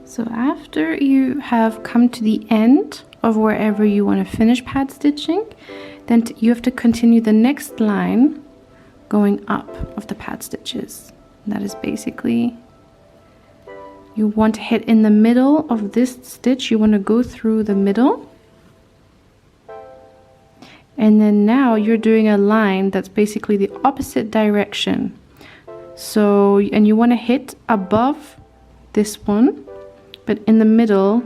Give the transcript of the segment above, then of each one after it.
So after you have come to the end of wherever you want to finish pad stitching, then you have to continue the next line going up of the pad stitches. That is basically, you want to hit in the middle of this stitch, you want to go through the middle. And then now you're doing a line that's basically the opposite direction. So, and you want to hit above this one, but in the middle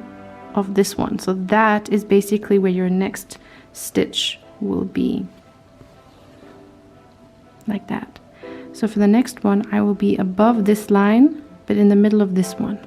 of this one. So that is basically where your next stitch will be. Like that. So for the next one, I will be above this line, but in the middle of this one.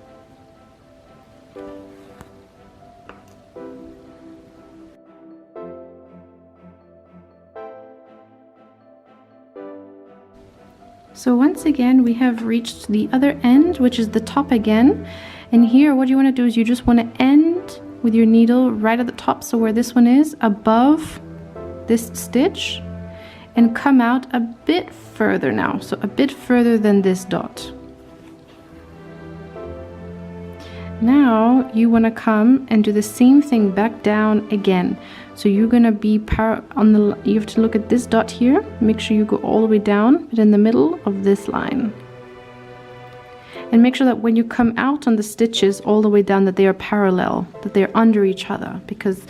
So once again, we have reached the other end, which is the top again. And here, what you want to do is you just want to end with your needle right at the top. So where this one is, above this stitch, and come out a bit further now. So a bit further than this dot. Now you want to come and do the same thing back down again. So you're going to be you have to look at this dot here, make sure you go all the way down, but in the middle of this line. And make sure that when you come out on the stitches all the way down, that they are parallel, that they're under each other. Because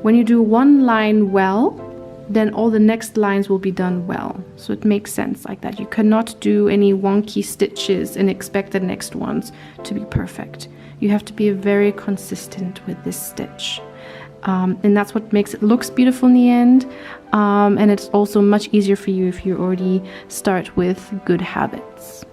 when you do one line well, then all the next lines will be done well. So it makes sense like that. You cannot do any wonky stitches and expect the next ones to be perfect. You have to be very consistent with this stitch. And that's what makes it looks beautiful in the end. And it's also much easier for you if you already start with good habits.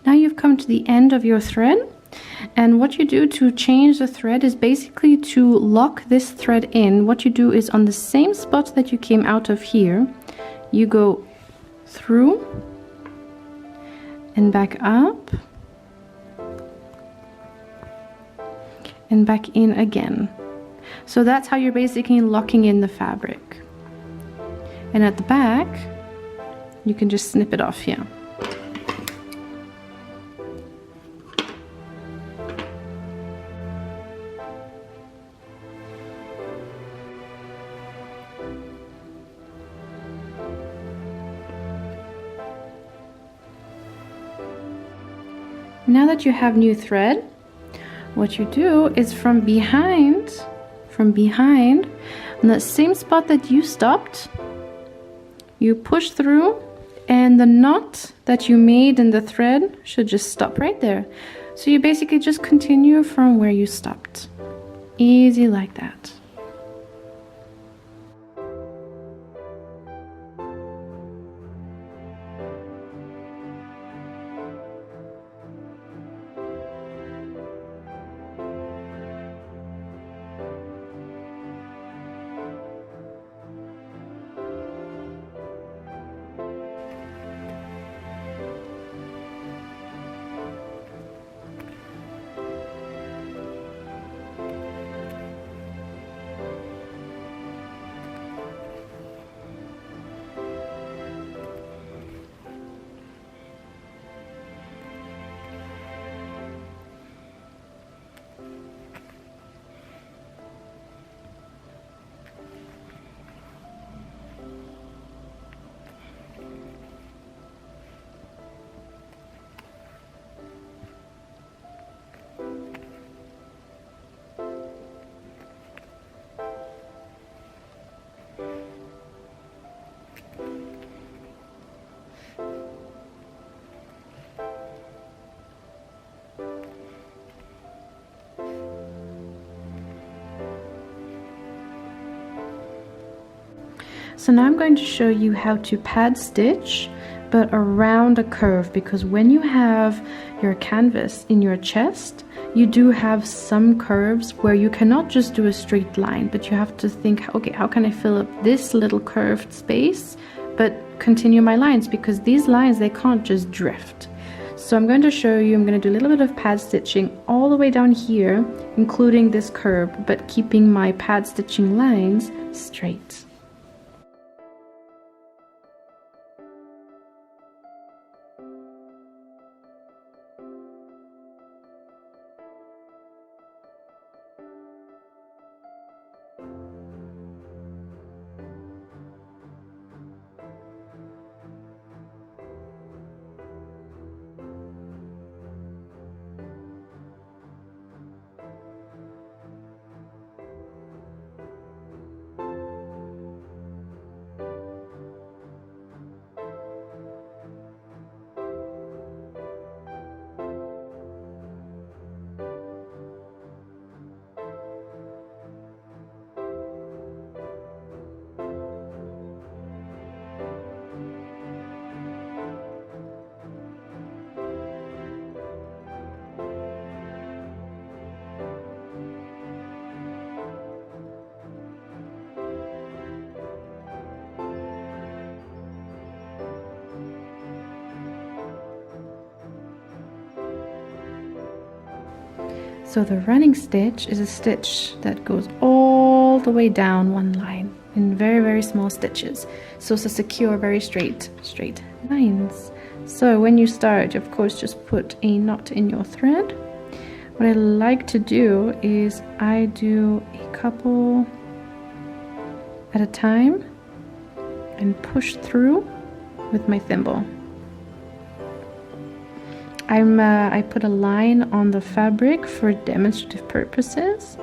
Now you've come to the end of your thread. And what you do to change the thread is basically to lock this thread in. What you do is on the same spot that you came out of here, you go through and back up and back in again. So that's how you're basically locking in the fabric. And at the back, you can just snip it off here. Now that you have new thread, what you do is from behind, on the same spot that you stopped, you push through, and the knot that you made in the thread should just stop right there. So you basically just continue from where you stopped. Easy like that. So now I'm going to show you how to pad stitch, but around a curve, because when you have your canvas in your chest, you do have some curves where you cannot just do a straight line, but you have to think, okay, how can I fill up this little curved space, but continue my lines, because these lines, they can't just drift. So I'm going to show you, I'm going to do a little bit of pad stitching all the way down here, including this curve, but keeping my pad stitching lines straight. So the running stitch is a stitch that goes all the way down one line in very, very small stitches, so to secure very straight lines. So when you start, of course, just put a knot in your thread. What I like to do is I do a couple at a time and push through with my thimble. I put a line on the fabric for demonstrative purposes,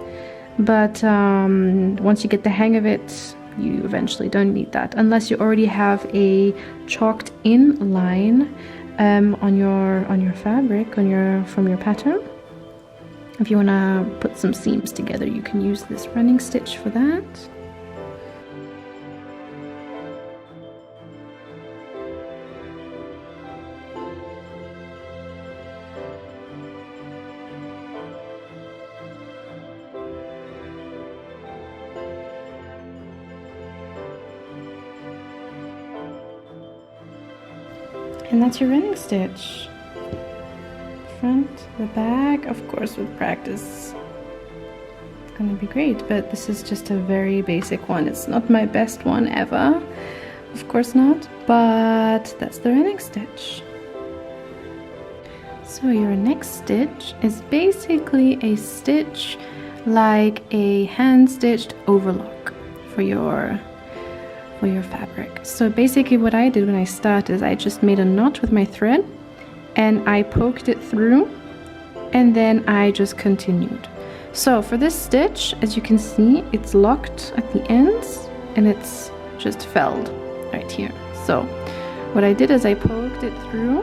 but once you get the hang of it, you eventually don't need that, unless you already have a chalked in line on your fabric, from your pattern. If you want to put some seams together, you can use this running stitch for that. And that's your running stitch. Front, the back, of course with practice it's gonna be great, but this is just a very basic one. It's not my best one ever, of course not, but that's the running stitch. So your next stitch is basically a stitch like a hand-stitched overlock for your fabric. So basically what I did when I started is I just made a knot with my thread and I poked it through, and then I just continued. So for this stitch, as you can see, it's locked at the ends and it's just felled right here. So what I did is I poked it through,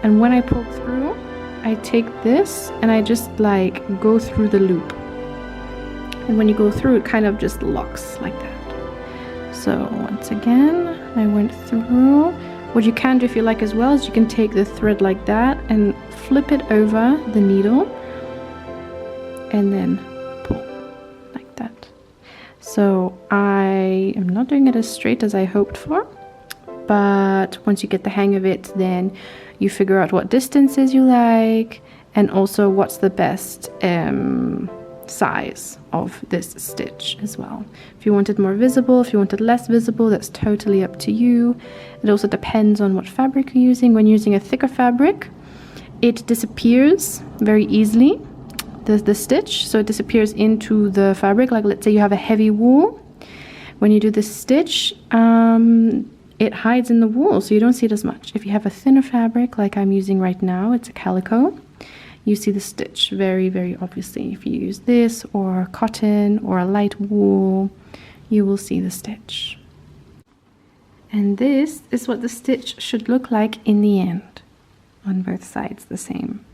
and when I poke through, I take this and I just like go through the loop, and when you go through, it kind of just locks like that. So once again, I went through. What you can do if you like as well is you can take the thread like that and flip it over the needle and then pull like that. So I am not doing it as straight as I hoped for, but once you get the hang of it, then you figure out what distances you like and also what's the best size of this stitch as well. If you want it more visible, if you want it less visible, that's totally up to you. It also depends on what fabric you're using. When using a thicker fabric, it disappears very easily, the stitch, so it disappears into the fabric. Like let's say you have a heavy wool, when you do this stitch, it hides in the wool, so you don't see it as much. If you have a thinner fabric like I'm using right now, it's a calico, you see the stitch very, very obviously. If you use this or cotton or a light wool, you will see the stitch. And this is what the stitch should look like in the end, on both sides the same.